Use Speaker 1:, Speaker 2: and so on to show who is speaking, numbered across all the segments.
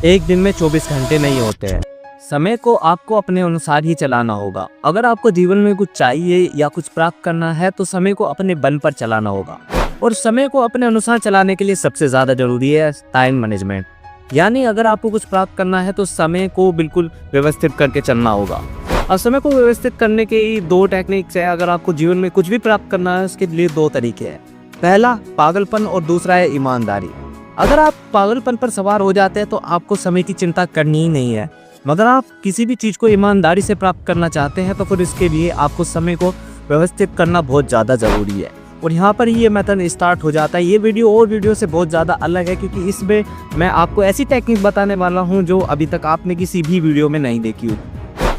Speaker 1: एक दिन में 24 घंटे नहीं होते हैं। समय को आपको अपने अनुसार ही चलाना होगा। अगर आपको जीवन में कुछ चाहिए या कुछ प्राप्त करना है तो समय को अपने बल पर चलाना होगा। और समय को अपने अनुसार चलाने के लिए सबसे ज़्यादा ज़रूरी है टाइम मैनेजमेंट। यानी अगर आपको कुछ प्राप्त करना है तो समय को बिल्कुल व्यवस्थित करके चलना होगा। और समय को व्यवस्थित करने के 2 टेक्निक्स है। अगर आपको जीवन में कुछ भी प्राप्त करना है उसके लिए 2 तरीके हैं। पहला पागलपन और दूसरा है ईमानदारी। अगर आप पागलपन पर सवार हो जाते हैं तो आपको समय की चिंता करनी ही नहीं है, मगर आप किसी भी चीज़ को ईमानदारी से प्राप्त करना चाहते हैं तो फिर इसके लिए आपको समय को व्यवस्थित करना बहुत ज़्यादा ज़रूरी है। और यहाँ पर ही ये मेथड स्टार्ट हो जाता है। ये वीडियो और वीडियो से बहुत ज़्यादा अलग है क्योंकि इसमें मैं आपको ऐसी टेक्निक बताने वाला हूँ जो अभी तक आपने किसी भी वीडियो में नहीं देखी हो।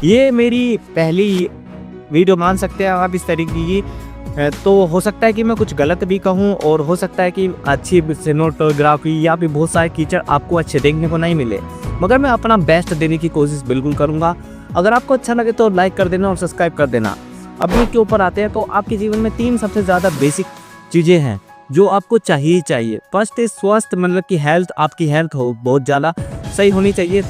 Speaker 1: ये मेरी पहली वीडियो मान सकते हैं आप इस तरीके की। तो हो सकता है कि मैं कुछ गलत भी कहूँ और हो सकता है कि अच्छी सिनेमेटोग्राफी या फिर बहुत सारे फीचर आपको अच्छे देखने को नहीं मिले, मगर मैं अपना बेस्ट देने की कोशिश बिल्कुल करूँगा। अगर आपको अच्छा लगे तो लाइक कर देना और सब्सक्राइब कर देना। अब इसके ऊपर आते हैं तो आपके जीवन में 3 सबसे ज़्यादा बेसिक चीज़ें हैं जो आपको चाहिए। फर्स्ट इज स्वस्थ, मतलब कि हेल्थ। आपकी हेल्थ हो बहुत ज़्यादा सही होनी चाहिए,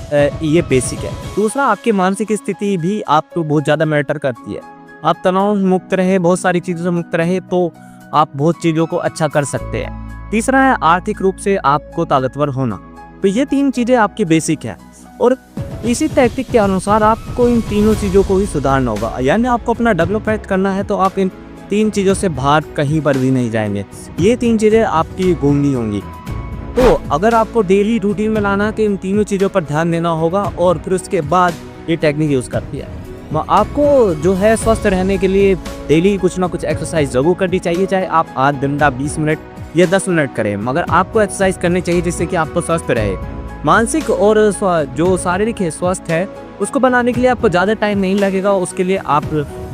Speaker 1: ये बेसिक है। दूसरा, आपकी मानसिक स्थिति भी आपको बहुत ज़्यादा मैटर करती है। आप तनाव मुक्त रहे, बहुत सारी चीज़ों से मुक्त रहे तो आप बहुत चीज़ों को अच्छा कर सकते हैं। तीसरा है आर्थिक रूप से आपको ताकतवर होना। तो ये 3 चीज़ें आपकी बेसिक है और इसी टेक्निक के अनुसार आपको इन तीनों चीज़ों को ही सुधारना होगा। यानी आपको अपना डेवलपमेंट करना है तो आप इन 3 चीज़ों से बाहर कहीं पर भी नहीं जाएंगे। ये 3 चीज़ें आपकी घूमनी होंगी। तो अगर आपको डेली रूटीन में लाना है तो इन तीनों चीज़ों पर ध्यान देना होगा और फिर उसके बाद ये टेक्निक यूज़ करती है। आपको जो है स्वस्थ रहने के लिए डेली कुछ ना कुछ एक्सरसाइज ज़रूर करनी चाहिए, चाहे आप आध घंटा 20 मिनट या 10 मिनट करें, मगर आपको एक्सरसाइज करनी चाहिए जिससे कि आपको स्वस्थ रहे। मानसिक और जो शारीरिक है स्वस्थ है उसको बनाने के लिए आपको ज़्यादा टाइम नहीं लगेगा। उसके लिए आप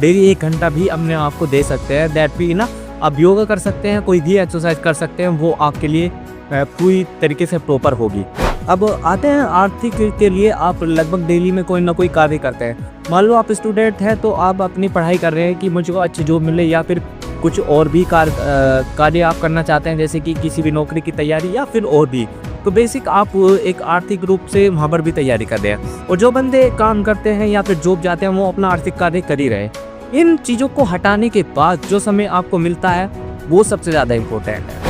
Speaker 1: डेली 1 घंटा भी अपने आप को दे सकते हैं। दैट भी ना, आप योगा कर सकते हैं, कोई भी एक्सरसाइज कर सकते हैं, वो आपके लिए पूरी तरीके से प्रॉपर होगी। अब आते हैं आर्थिक के लिए। आप लगभग डेली में कोई ना कोई कार्य करते हैं। मान लो आप स्टूडेंट हैं तो आप अपनी पढ़ाई कर रहे हैं कि मुझको अच्छी जॉब मिले या फिर कुछ और भी कार्य आप करना चाहते हैं, जैसे कि किसी भी नौकरी की तैयारी या फिर और भी। तो बेसिक आप एक आर्थिक रूप से वहाँ पर भी तैयारी कर रहे हैं। और जो बंदे काम करते हैं या फिर जॉब जाते हैं वो अपना आर्थिक कार्य कर ही रहे। इन चीज़ों को हटाने के बाद जो समय आपको मिलता है वो सबसे ज़्यादा इम्पोर्टेंट है।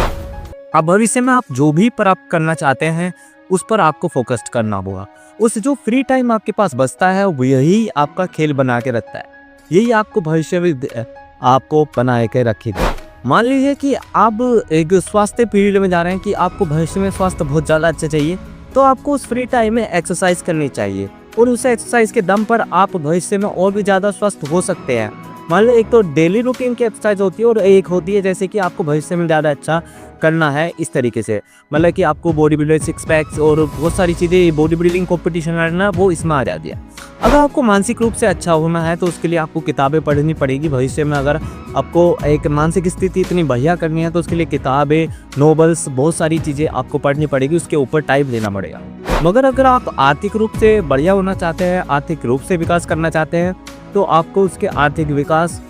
Speaker 1: अब भविष्य में आप जो भी प्राप्त करना चाहते हैं उस पर आपको फोकस करना होगा। उस जो फ्री टाइम आपके पास बचता है वही आपका खेल बना के रखता है। यही आपको भविष्य में आपको बना के रखेगा। मान लीजिए कि आप एक स्वास्थ्य फील्ड में जा रहे हैं कि आपको भविष्य में स्वास्थ्य बहुत ज़्यादा अच्छा चाहिए, तो आपको उस फ्री टाइम में एक्सरसाइज करनी चाहिए और उस एक्सरसाइज के दम पर आप भविष्य में और भी ज़्यादा स्वस्थ हो सकते हैं। मान लो एक तो डेली रूटीन की एक्सरसाइज होती है और एक होती है जैसे कि आपको भविष्य में ज़्यादा अच्छा करना है इस तरीके से, मतलब कि आपको बॉडी बिल्डर 6 पैक्स और बहुत सारी चीज़ें बॉडी बिल्डिंग कॉम्पिटिशन करना वो इसमें आ जाती है। अगर आपको मानसिक रूप से अच्छा होना है तो उसके लिए आपको किताबें पढ़नी पड़ेगी भविष्य में। अगर आपको एक मानसिक स्थिति इतनी बढ़िया करनी है तो उसके लिए किताबें, नॉवेल्स, बहुत सारी चीज़ें आपको पढ़नी पड़ेगी, उसके ऊपर टाइम देना पड़ेगा। मगर अगर आप आर्थिक रूप से बढ़िया होना चाहते हैं, आर्थिक रूप से विकास करना चाहते हैं तो आपको उसके आर्थिक विकास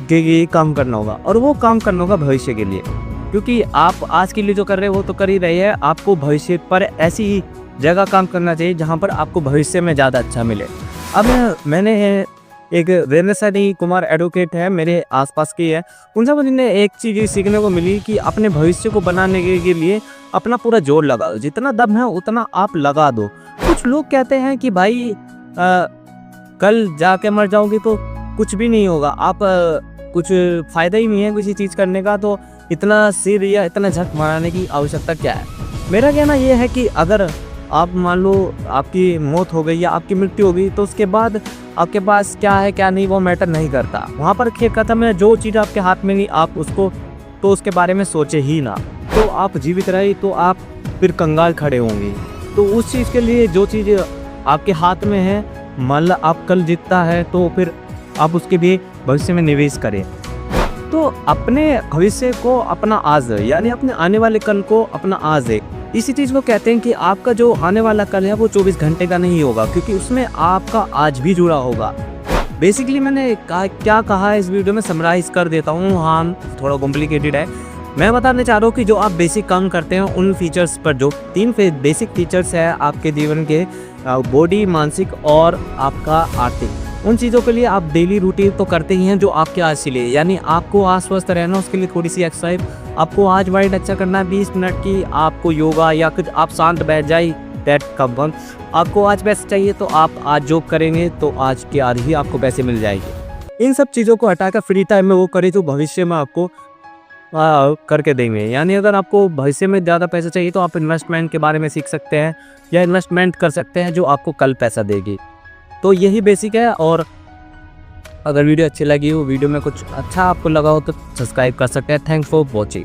Speaker 1: के लिए काम करना होगा और वो काम करना होगा भविष्य के लिए। क्योंकि आप आज के लिए जो कर रहे हो वो तो कर ही रहे हैं, आपको भविष्य पर ऐसी ही जगह काम करना चाहिए जहाँ पर आपको भविष्य में ज़्यादा अच्छा मिले। अब मैंने एक रेणुसानी कुमार एडवोकेट है, मेरे आसपास की है, उनसे मुझे एक चीज़ सीखने को मिली कि अपने भविष्य को बनाने के लिए अपना पूरा जोर लगाओ, जितना दम है उतना आप लगा दो। कुछ लोग कहते हैं कि भाई कल जाके मर जाओगे तो कुछ भी नहीं होगा, आप कुछ फ़ायदा ही नहीं है किसी चीज़ करने का, तो इतना सिर या इतना झक मारने की आवश्यकता क्या है। मेरा कहना यह है कि अगर आप मान लो आपकी मौत हो गई या आपकी मृत्यु हो गई तो उसके बाद आपके पास क्या है क्या नहीं वो मैटर नहीं करता। वहाँ पर खेल खत्म है। जो चीज़ आपके हाथ में नहीं आप उसको तो उसके बारे में सोचे ही ना। तो आप जीवित रहे तो आप फिर कंगाल खड़े होंगे। तो उस चीज़ के लिए जो चीज़ आपके हाथ में है, मान लो आप कल जीतता है तो फिर आप उसके भी भविष्य में निवेश करें। तो अपने भविष्य को अपना आज, यानी अपने आने वाले कल को अपना आज है। इसी चीज़ को कहते हैं कि आपका जो आने वाला कल है वो 24 घंटे का नहीं होगा, क्योंकि उसमें आपका आज भी जुड़ा होगा। बेसिकली मैंने क्या कहा है इस वीडियो में समराइज़ कर देता हूँ। हाँ, थोड़ा कॉम्प्लिकेटेड है। मैं बताने चाह रहा हूँ कि जो आप बेसिक काम करते हैं उन फीचर्स पर, जो 3 बेसिक फीचर्स है आपके जीवन के, बॉडी, मानसिक और आपका आर्थिक, उन चीज़ों के लिए आप डेली रूटीन तो करते ही हैं जो आपके आज के लिए, यानी आपको आज स्वस्थ रहना, उसके लिए थोड़ी सी एक्सरसाइज, आपको आज माइंड अच्छा करना है 20 मिनट की, आपको योगा या कुछ आप शांत बैठ जाए, दैट कम, आपको आज पैसे चाहिए तो आप आज जॉब करेंगे तो आज के आज ही आपको पैसे मिल जाएंगे। इन सब चीज़ों को हटाकर फ्री टाइम में वो करें जो भविष्य में आपको करके देंगे। यानी अगर आपको भविष्य में ज़्यादा पैसा चाहिए तो आप इन्वेस्टमेंट के बारे में सीख सकते हैं या इन्वेस्टमेंट कर सकते हैं जो आपको कल पैसा देगी। तो यही बेसिक है। और अगर वीडियो अच्छी लगी हो, वीडियो में कुछ अच्छा आपको लगा हो तो सब्सक्राइब कर सकते हैं। Thanks for watching.